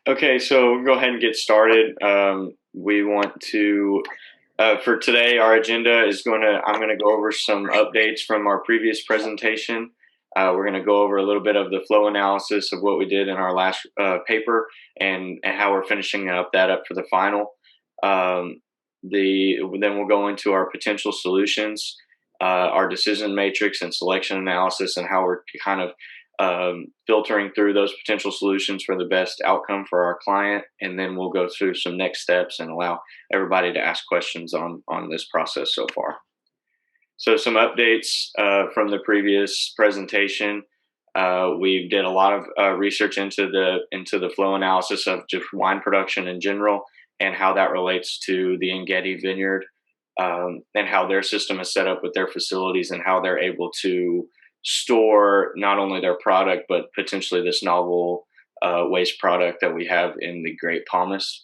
Okay, so we'll go ahead and get started. We want to, for today, our agenda is I'm going to go over some updates from our previous presentation. We're going to go over a little bit of the flow analysis of what we did in our last paper and how we're finishing that up for the final. Then we'll go into our potential solutions, our decision matrix and selection analysis, and how we're kind of filtering through those potential solutions for the best outcome for our client. And then we'll go through some next steps and allow everybody to ask questions on this process so far. So some updates from the previous presentation. We did a lot of research into the flow analysis of just wine production in general and how that relates to the Engedi vineyard, and how their system is set up with their facilities and how they're able to store not only their product but potentially this novel waste product that we have in the grape pomace.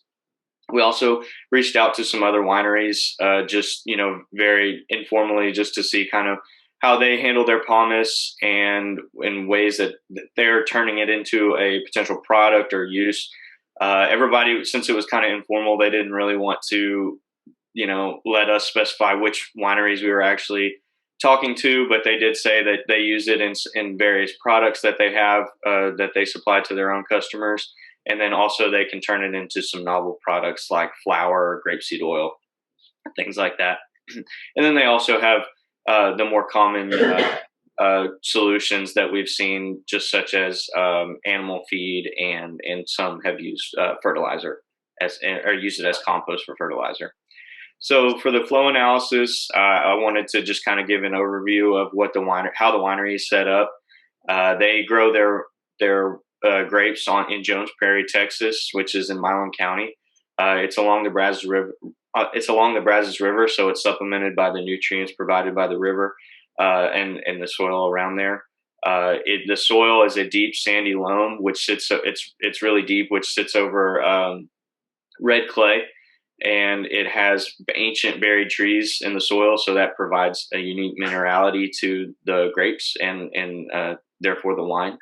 We also reached out to some other wineries, just very informally, just to see kind of how they handle their pomace and in ways that they're turning it into a potential product or use. Everybody, since it was kind of informal, they didn't really want to, let us specify which wineries we were actually talking to, but they did say that they use it in various products that they have that they supply to their own customers. And then also they can turn it into some novel products like flour, grapeseed oil, things like that. And then they also have the more common solutions that we've seen, just such as animal feed, and some have used fertilizer or use it as compost for fertilizer. So for the flow analysis, I wanted to just kind of give an overview of how the winery is set up. They grow their grapes in Jones Prairie, Texas, which is in Milam County. It's along the Brazos River. So it's supplemented by the nutrients provided by the river and the soil around there. The soil is a deep sandy loam, which it's really deep, which sits over red clay, and it has ancient buried trees in the soil, so that provides a unique minerality to the grapes and therefore the wine.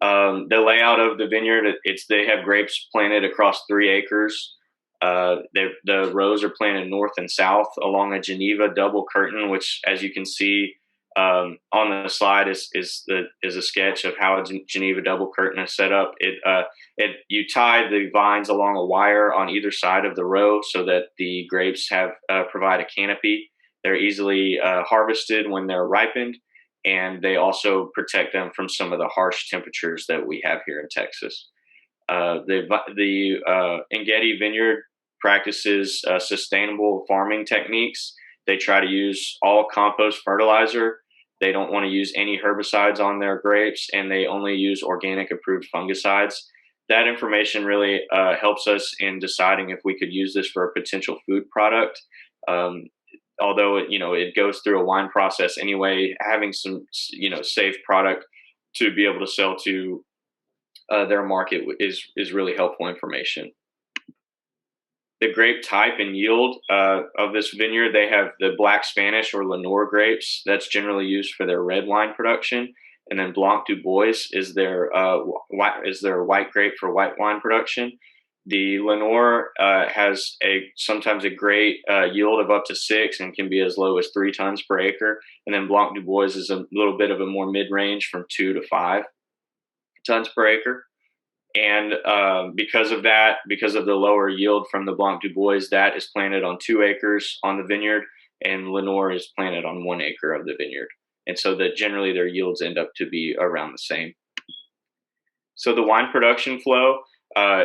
The layout of the vineyard, they have grapes planted across 3 acres. The rows are planted north and south along a Geneva double curtain, which, as you can see on the slide, is a sketch of how a Geneva double curtain is set up. You tie the vines along a wire on either side of the row so that the grapes provide a canopy. They're easily harvested when they're ripened, and they also protect them from some of the harsh temperatures that we have here in Texas. The Engedi Vineyard practices sustainable farming techniques. They try to use all compost fertilizer. They don't want to use any herbicides on their grapes, and they only use organic approved fungicides. That information really helps us in deciding if we could use this for a potential food product. Although it goes through a wine process anyway, having some safe product to be able to sell to their market is really helpful information. The grape type and yield of this vineyard, they have the Black Spanish or Lenore grapes. That's generally used for their red wine production, and then Blanc du Bois is their white grape for white wine production. The Lenore has sometimes a great yield of up to 6 and can be as low as 3 tons per acre. And then Blanc du Bois is a little bit of a more mid-range from 2 to 5 tons per acre. And because of the lower yield from the Blanc du Bois, that is planted on 2 acres on the vineyard, and Lenore is planted on 1 acre of the vineyard. And so that generally their yields end up to be around the same. So the wine production flow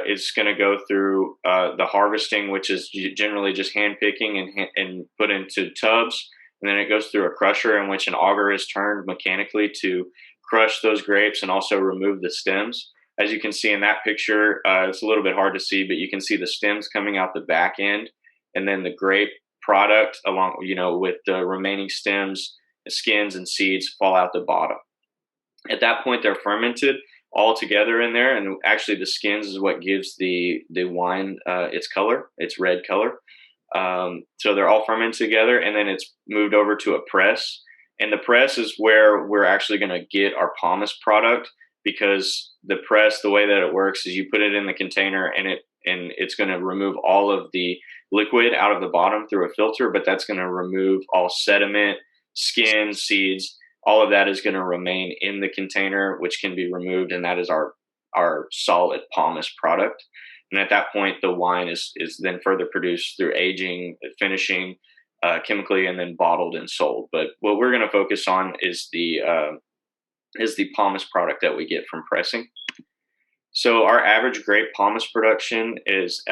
is going to go through the harvesting, which is generally just hand picking and put into tubs. And then it goes through a crusher in which an auger is turned mechanically to crush those grapes and also remove the stems. As you can see in that picture, it's a little bit hard to see, but you can see the stems coming out the back end, and then the grape product along, with the remaining stems, the skins and seeds fall out the bottom. At that point, they're fermented all together in there, and actually the skins is what gives the wine its color, its red color. So they're all fermented together, and then it's moved over to a press. And the press is where we're actually going to get our pomace product, because the press, the way that it works is you put it in the container, and it's going to remove all of the liquid out of the bottom through a filter, but that's going to remove all sediment, skin, seeds. All of that is going to remain in the container, which can be removed, and that is our solid pomace product. And at that point, the wine is then further produced through aging, finishing, chemically, and then bottled and sold. But what we're going to focus on is the pomace product that we get from pressing. So our average grape pomace production is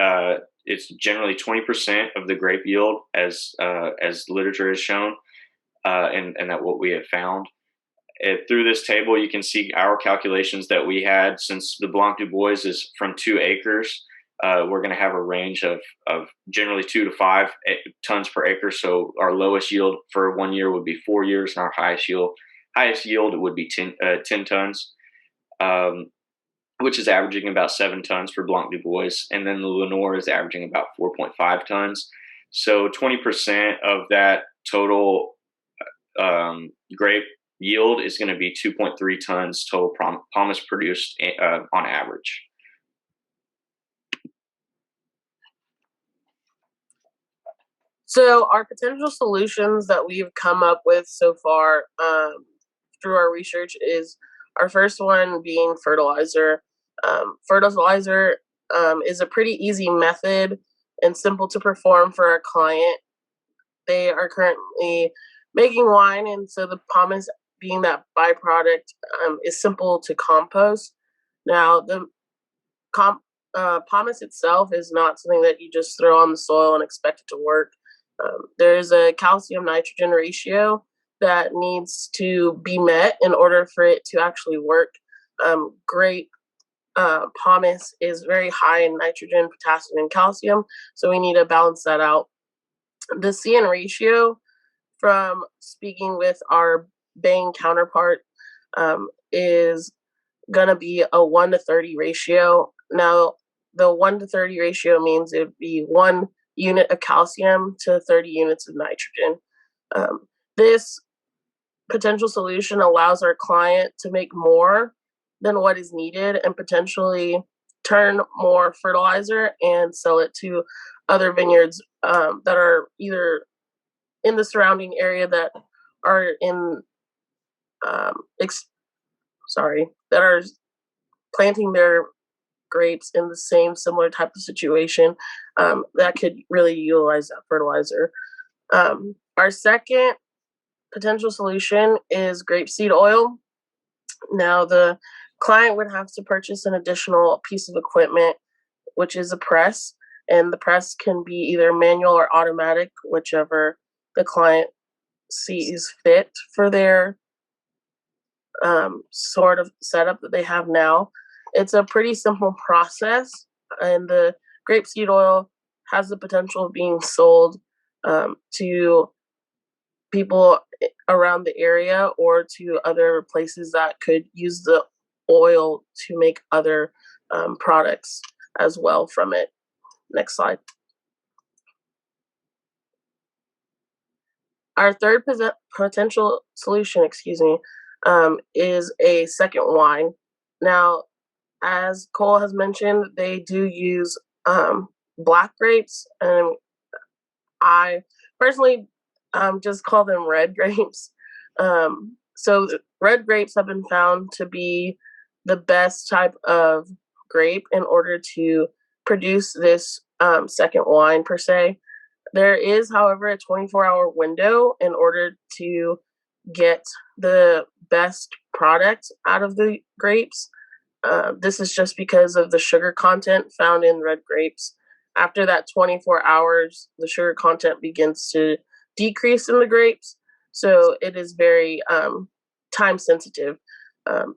it's generally 20% of the grape yield, as literature has shown, and that what we have found. Through this table, you can see our calculations that we had. Since the Blanc du Bois is from 2 acres, we're going to have a range of generally 2 to 5 tons per acre. So our lowest yield for 1 year would be 4 years, and our highest yield would be 10 tons, which is averaging about 7 tons for Blanc du Bois. And then the Lenore is averaging about 4.5 tons. So 20% of that total grape yield is going to be 2.3 tons total pomace produced on average. So our potential solutions that we've come up with so far through our research is our first one being fertilizer. Fertilizer is a pretty easy method and simple to perform for our client. They are currently making wine, and so the pomace, being that byproduct, is simple to compost. Now, the pomace itself is not something that you just throw on the soil and expect it to work. There's a calcium-nitrogen ratio that needs to be met in order for it to actually work. Grape pomace is very high in nitrogen, potassium, and calcium, so we need to balance that out. The CN ratio, from speaking with our Bain counterpart, is going to be a 1 to 30 ratio. Now, the 1 to 30 ratio means it would be 1 unit of calcium to 30 units of nitrogen. This potential solution allows our client to make more than what is needed and potentially turn more fertilizer and sell it to other vineyards that are either in the surrounding area that are in that are planting their grapes in the same similar type of situation that could really utilize that fertilizer. Our second potential solution is grapeseed oil. Now, the client would have to purchase an additional piece of equipment, which is a press, and the press can be either manual or automatic, whichever the client sees fit for their sort of setup that they have now. It's a pretty simple process, and the grapeseed oil has the potential of being sold to people around the area or to other places that could use the oil to make other products as well from it. Next slide. Our third potential solution, is a second wine. Now, as Cole has mentioned, they do use black grapes, and I personally just call them red grapes. So red grapes have been found to be the best type of grape in order to produce this second wine per se. There is, however, a 24-hour window in order to get the best product out of the grapes. This is just because of the sugar content found in red grapes. After that 24 hours, the sugar content begins to decrease in the grapes, so it is very time sensitive.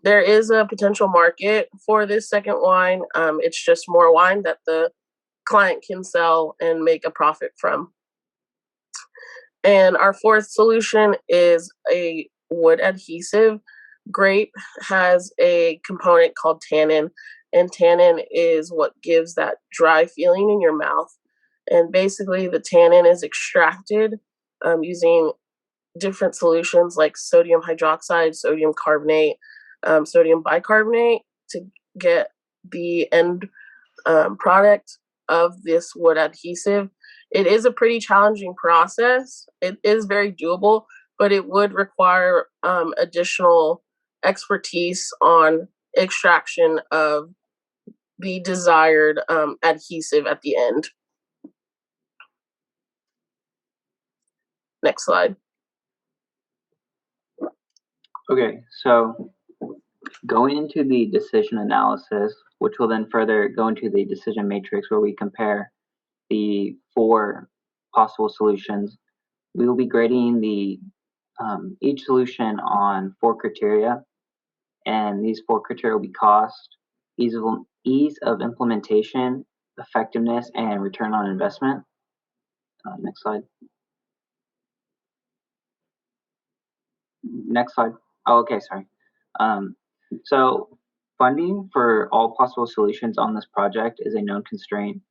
There is a potential market for this second wine. It's just more wine that the client can sell and make a profit from. And our fourth solution is a wood adhesive. Grape has a component called tannin, and tannin is what gives that dry feeling in your mouth. And basically, the tannin is extracted using different solutions like sodium hydroxide, sodium carbonate, sodium bicarbonate to get the end product of this wood adhesive. It is a pretty challenging process. It is very doable, but it would require additional expertise on extraction of the desired adhesive at the end. Next slide. Okay, so going into the decision analysis, which will then further go into the decision matrix where we compare the 4 possible solutions, we will be grading each solution on 4 criteria, and these 4 criteria will be cost, ease of implementation, effectiveness, and return on investment. Next slide. Next slide. Oh, okay, sorry. So funding for all possible solutions on this project is a known constraint.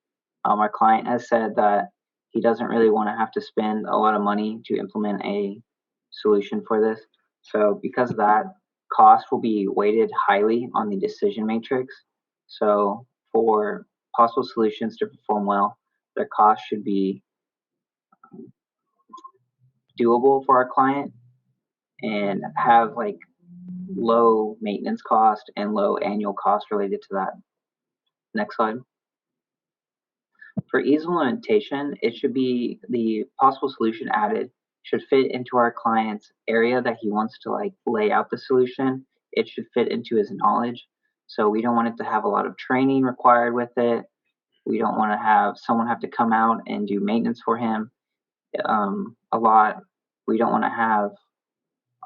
Our client has said that he doesn't really want to have to spend a lot of money to implement a solution for this. So because of that, cost will be weighted highly on the decision matrix. So for possible solutions to perform well, their cost should be doable for our client and have like low maintenance cost and low annual cost related to that. Next slide. For ease of implementation, it should be the possible solution added should fit into our client's area that he wants to like lay out the solution. It should fit into his knowledge. So we don't want it to have a lot of training required with it. We don't want to have someone have to come out and do maintenance for him a lot. We don't want to have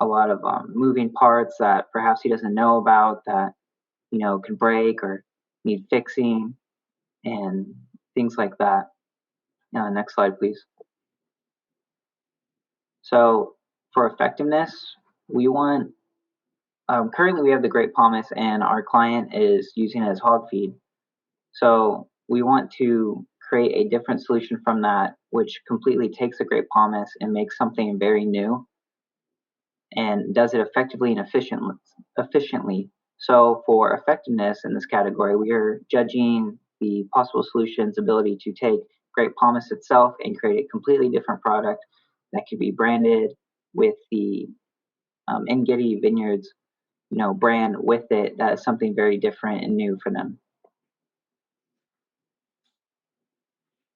a lot of moving parts that perhaps he doesn't know about that can break or need fixing and things like that. Next slide, please. So for effectiveness, we want currently we have the Great Pumice and our client is using it as hog feed. So we want to create a different solution from that, which completely takes the Great Pumice and makes something very new and does it effectively and efficiently. So for effectiveness in this category, we are judging the possible solution's ability to take Great Pumice itself and create a completely different product that could be branded with the Ngeti Vineyards, brand with it. That is something very different and new for them.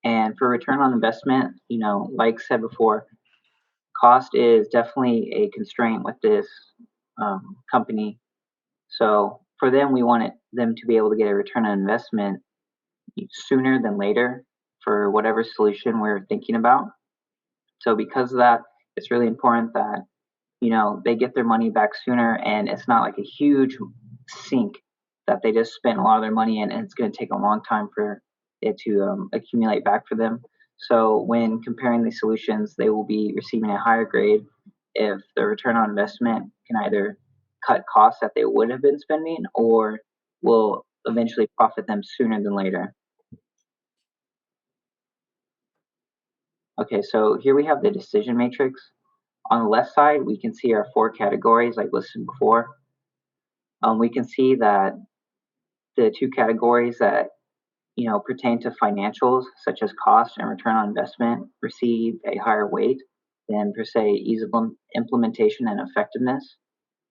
And for return on investment, like said before, cost is definitely a constraint with this company. So for them, we want them to be able to get a return on investment sooner than later for whatever solution we're thinking about. So because of that, it's really important that they get their money back sooner, and it's not like a huge sink that they just spent a lot of their money in, and it's going to take a long time for it to accumulate back for them. So when comparing these solutions, they will be receiving a higher grade if the return on investment can either cut costs that they would have been spending or will eventually profit them sooner than later. Okay, so here we have the decision matrix. On the left side, we can see our 4 categories like listed before. We can see that the 2 categories that pertain to financials, such as cost and return on investment, receive a higher weight than per se ease of implementation and effectiveness.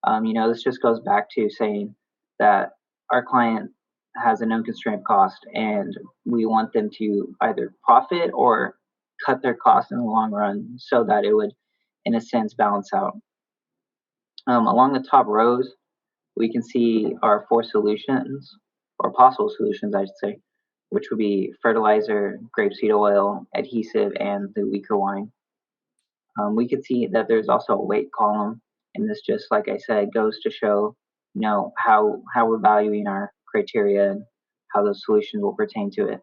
This just goes back to saying that our client has a known constraint cost, and we want them to either profit or cut their costs in the long run so that it would, in a sense, balance out. Along the top rows, we can see our 4 solutions, or possible solutions, I should say, which would be fertilizer, grapeseed oil, adhesive, and the weaker wine. We can see that there's also a weight column, and this just, like I said, goes to show, how we're valuing our criteria and how those solutions will pertain to it.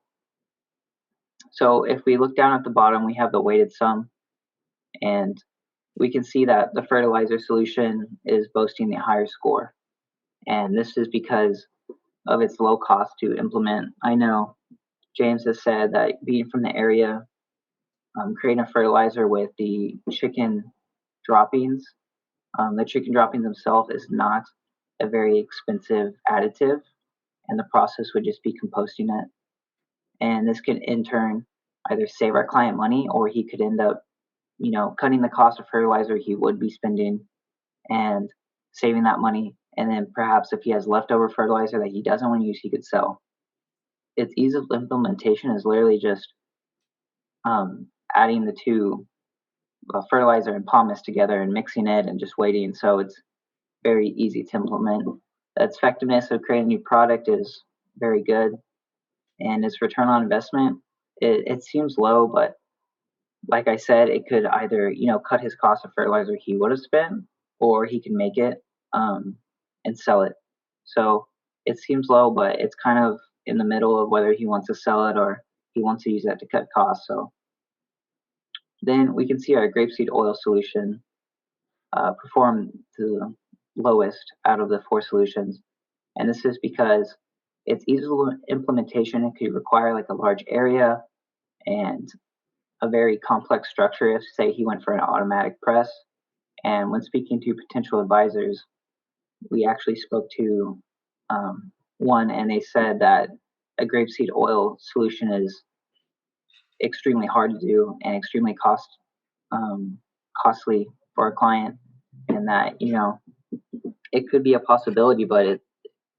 So if we look down at the bottom, we have the weighted sum, and we can see that the fertilizer solution is boasting the higher score. And this is because of its low cost to implement. I know James has said that being from the area, creating a fertilizer with the chicken droppings, the chicken droppings themselves is not a very expensive additive, and the process would just be composting it. And this could in turn either save our client money, or he could end up, cutting the cost of fertilizer he would be spending and saving that money. And then perhaps if he has leftover fertilizer that he doesn't want to use, he could sell. Its ease of implementation is literally just adding the two, fertilizer and pomace together and mixing it and just waiting. So it's very easy to implement. The effectiveness of creating a new product is very good, and its return on investment, it seems low, but like I said, it could either cut his cost of fertilizer he would have spent, or he can make it and sell it. So it seems low, but it's kind of in the middle of whether he wants to sell it or he wants to use that to cut costs. So then we can see our grapeseed oil solution perform the lowest out of the 4 solutions. And this is because it's easy implementation. It could require like a large area and a very complex structure if, say, he went for an automatic press. And when speaking to potential advisors, we actually spoke to one, and they said that a grapeseed oil solution is extremely hard to do and extremely costly for a client, and that it could be a possibility, but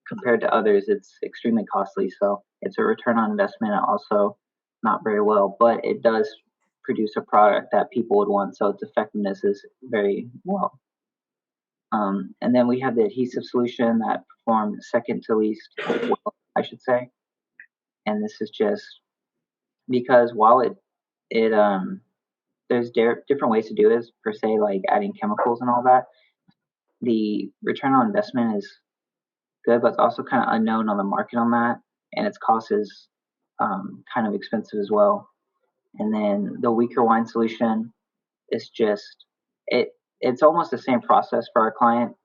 compared to others, it's extremely costly. So it's a return on investment, also not very well, but it does produce a product that people would want. So its effectiveness is very well. And then we have the adhesive solution that performed second to least well, I should say. And this is just because while there's different ways to do this, per se, like adding chemicals and all that, the return on investment is good, but it's also kind of unknown on the market on that, and its cost is kind of expensive as well. And then the weaker wine solution is just it's almost the same process for our client.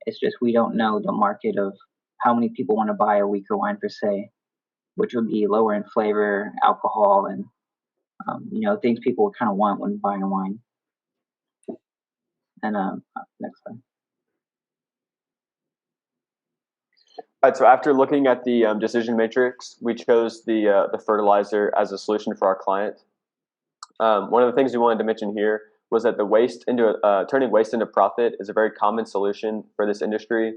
It's just we don't know the market of how many people want to buy a weaker wine per se, which would be lower in flavor, alcohol, and things people would kind of want when buying a wine. And next slide. All right, so after looking at the decision matrix, we chose the fertilizer as a solution for our client. One of the things we wanted to mention here was that turning waste into profit is a very common solution for this industry.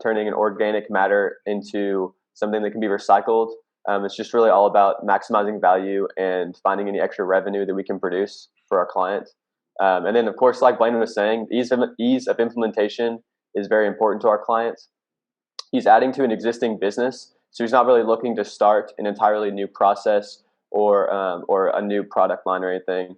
Turning an organic matter into something that can be recycled. It's just really all about maximizing value and finding any extra revenue that we can produce for our client. And then, of course, like Blaine was saying, ease of implementation is very important to our clients. He's adding to an existing business, so he's not really looking to start an entirely new process or a new product line or anything.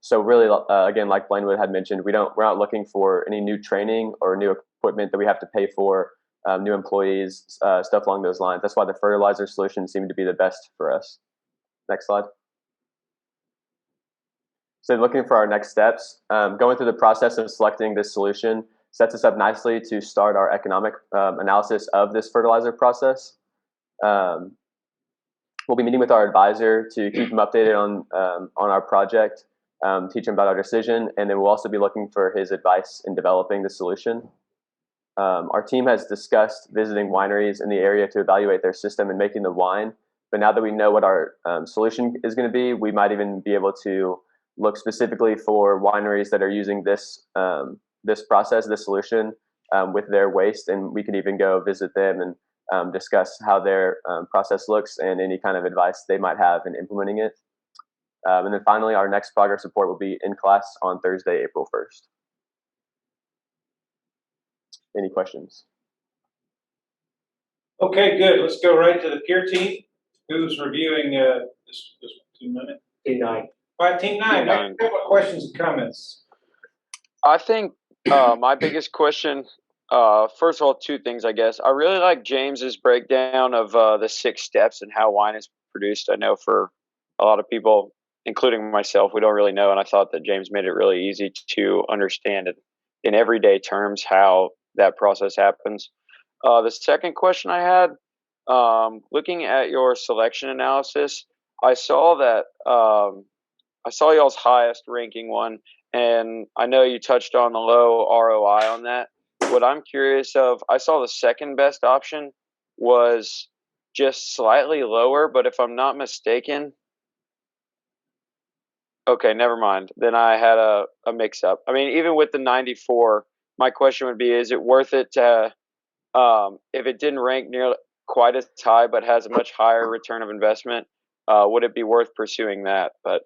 So really, again, like Blaine had mentioned, we're not looking for any new training or new equipment that we have to pay for, new employees, stuff along those lines. That's why the fertilizer solution seemed to be the best for us. Next slide. So looking for our next steps, going through the process of selecting this solution sets us up nicely to start our economic analysis of this fertilizer process. We'll be meeting with our advisor to keep him updated on our project, teach him about our decision, and then we'll also be looking for his advice in developing the solution. Our team has discussed visiting wineries in the area to evaluate their system and making the wine. But now that we know what our solution is going to be, we might even be able to look specifically for wineries that are using this process, this solution with their waste, and we could even go visit them and discuss how their process looks and any kind of advice they might have in implementing it. And then finally, our next progress report will be in class on Thursday, April 1st. Any questions? Okay, good. Let's go right to the peer team. Who's reviewing this team 9? Team 9. All right, team 9. What questions and comments? I think my biggest question, first of all, 2 things, I guess. I really like James's breakdown of the 6 steps and how wine is produced. I know for a lot of people, including myself, we don't really know, and I thought that James made it really easy to understand it in everyday terms how that process happens. The second question I had, looking at your selection analysis, I saw that I saw y'all's highest ranking one, and I know you touched on the low ROI on that. What I'm curious of, I saw the second best option was just slightly lower, but if I'm not mistaken, okay, never mind. Then I had a mix-up. I mean, even with the 94, my question would be: is it worth it to, if it didn't rank near quite as high but has a much higher return of investment, would it be worth pursuing that? But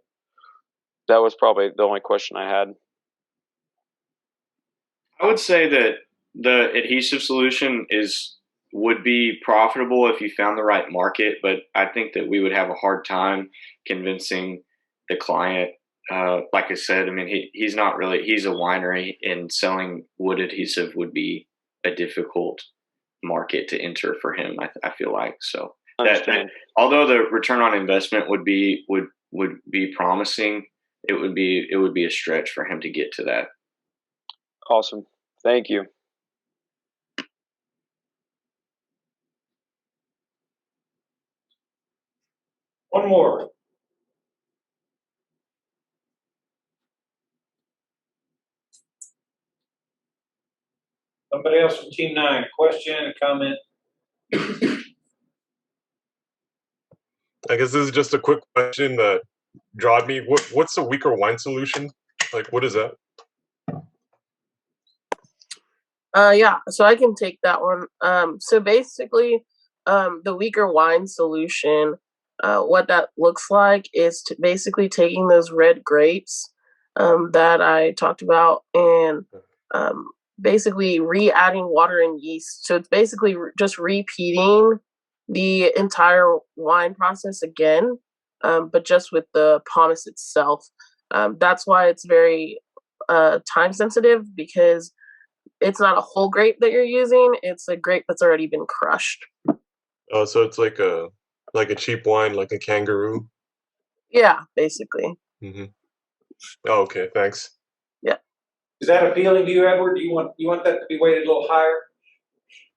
that was probably the only question I had. I would say that the adhesive solution would be profitable if you found the right market, but I think that we would have a hard time convincing the client. Like I said, I mean, he's not really, he's a winery, and selling wood adhesive would be a difficult market to enter for him. I feel like so that although the return on investment would be promising, it would be a stretch for him to get to that. Awesome. Thank you. One more. Somebody else from Team 9, question, comment? I guess this is just a quick question that drawed me. What's a weaker wine solution? Like, what is that? Yeah, so I can take that one. So basically, the weaker wine solution, what that looks like is basically taking those red grapes that I talked about and basically re-adding water and yeast. So it's basically just repeating the entire wine process again, but just with the pomace itself. That's why it's very time sensitive, because it's not a whole grape that you're using. It's a grape that's already been crushed. Oh, so it's like a cheap wine, like a kangaroo? Yeah, basically. Mm-hmm. Oh, okay, thanks. Yeah. Is that appealing to you, Edward? Do you want that to be weighted a little higher?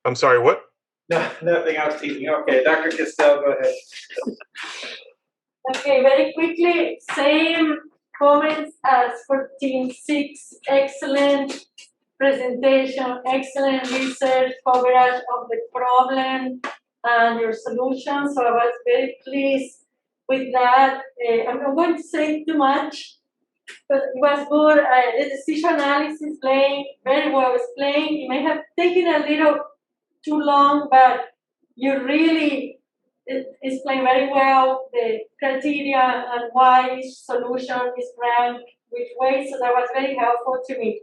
I'm sorry, what? No, nothing. I was teasing. Okay, Dr. Castell, go ahead. Okay, very quickly, same comments as for Team 6. Excellent presentation, excellent research, coverage of the problem and your solution. So I was very pleased with that. I'm not going to say too much, but it was good. The decision analysis playing very well explained. It may have taken a little too long, but you really explain very well the criteria and why each solution is ranked which way. So that was very helpful to me.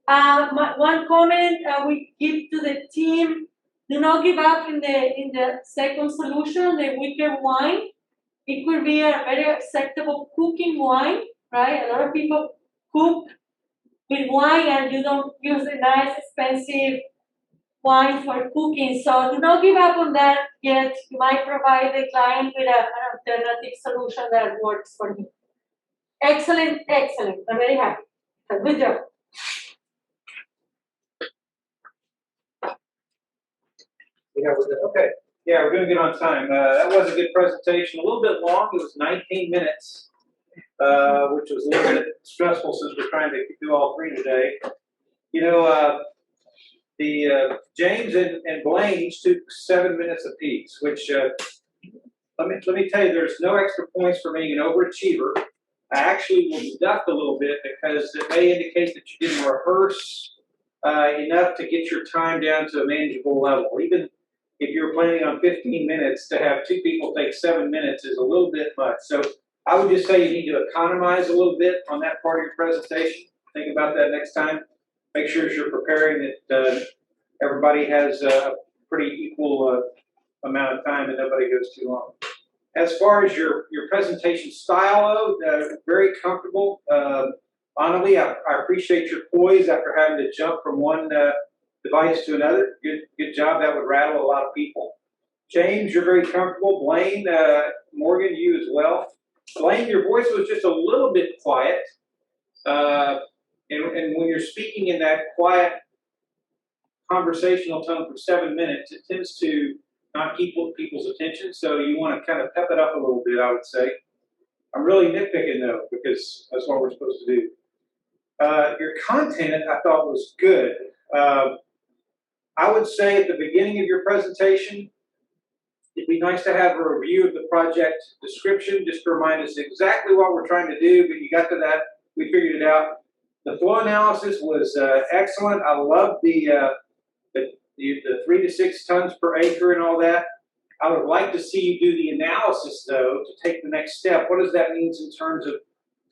One comment we give to the team: do not give up in the second solution, the weaker wine. It could be a very acceptable cooking wine, right? A lot of people cook with wine and you don't use a nice expensive wine for cooking. So do not give up on that yet. You might provide the client with an alternative solution that works for him. Excellent, excellent. I'm very happy. So good job. Yeah, okay. Yeah, we're doing good on time. That was a good presentation. A little bit long. It was 19 minutes, which was a little bit stressful since we're trying to do all three today. You know, James and Blaine each took 7 minutes apiece, which let me tell you, there's no extra points for being an overachiever. I actually will deduct a little bit because it may indicate that you didn't rehearse enough to get your time down to a manageable level. Even if you're planning on 15 minutes, to have two people take 7 minutes is a little bit much. So I would just say you need to economize a little bit on that part of your presentation. Think about that next time. Make sure as you're preparing that everybody has a pretty equal amount of time and nobody goes too long. As far as your presentation style, very comfortable. Annalie, I appreciate your poise after having to jump from one device to another. Good job. That would rattle a lot of people. James, you're very comfortable. Blaine, Morgan, you as well. Blaine, your voice was just a little bit quiet. And when you're speaking in that quiet conversational tone for 7 minutes, it tends to not keep people's attention. So you want to kind of pep it up a little bit, I would say. I'm really nitpicking though, because that's what we're supposed to do. Your content, I thought, was good. I would say at the beginning of your presentation, It'd be nice to have a review of the project description, just to remind us exactly what we're trying to do, but you got to that, we figured it out. The flow analysis was excellent. I love the 3 to 6 tons per acre and all that. I would like to see you do the analysis, though, to take the next step. What does that mean in terms of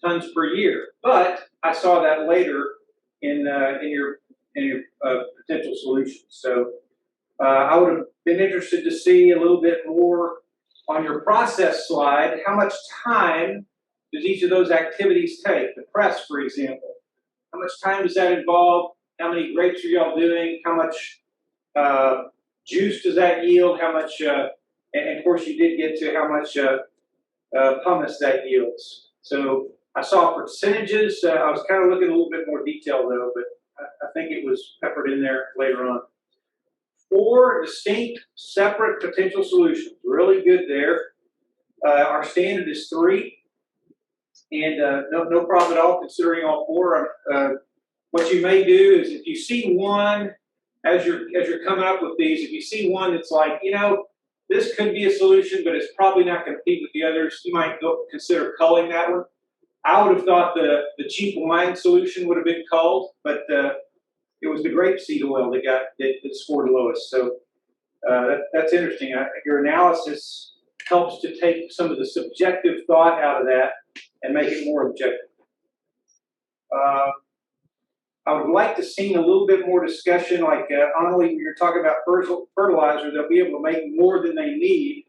tons per year? But I saw that later in your potential solutions. So I would have been interested to see a little bit more on your process slide. How much time does each of those activities take? The press, for example. How much time does that involve? How many grapes are y'all doing? How much juice does that yield? How much, and of course you did get to how much pumice that yields. So I saw percentages. I was kind of looking a little bit more detail though, but I think it was peppered in there later on. 4 distinct, separate potential solutions. Really good there. Our standard is 3, and no problem at all considering all 4. What you may do is if you see one, as you're coming up with these, if you see one that's like, you know, this could be a solution, but it's probably not going to compete with the others, you might go consider culling that one. I would have thought the cheap wine solution would have been culled, but it was the grapeseed oil that scored lowest. So that's interesting. Your analysis helps to take some of the subjective thought out of that and make it more objective. I would like to see a little bit more discussion, like Annalie, when you're talking about fertilizer, they'll be able to make more than they need.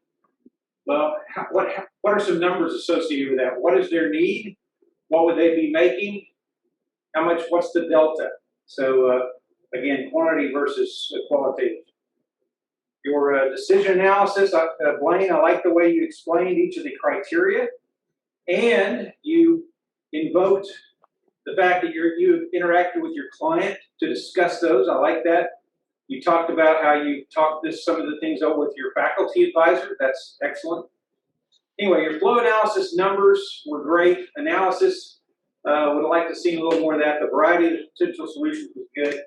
Well, what are some numbers associated with that? What is their need? What would they be making? How much? What's the delta? So again, quantity versus qualitative. Your decision analysis, Blaine, I like the way you explained each of the criteria, and you invoked the fact that you interacted with your client to discuss those. I like that. You talked about how you talked some of the things over with your faculty advisor. That's excellent. Anyway, your flow analysis numbers were great. Analysis, would have liked to see a little more of that. The variety of potential solutions was good.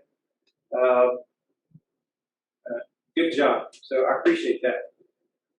Good job. So I appreciate that.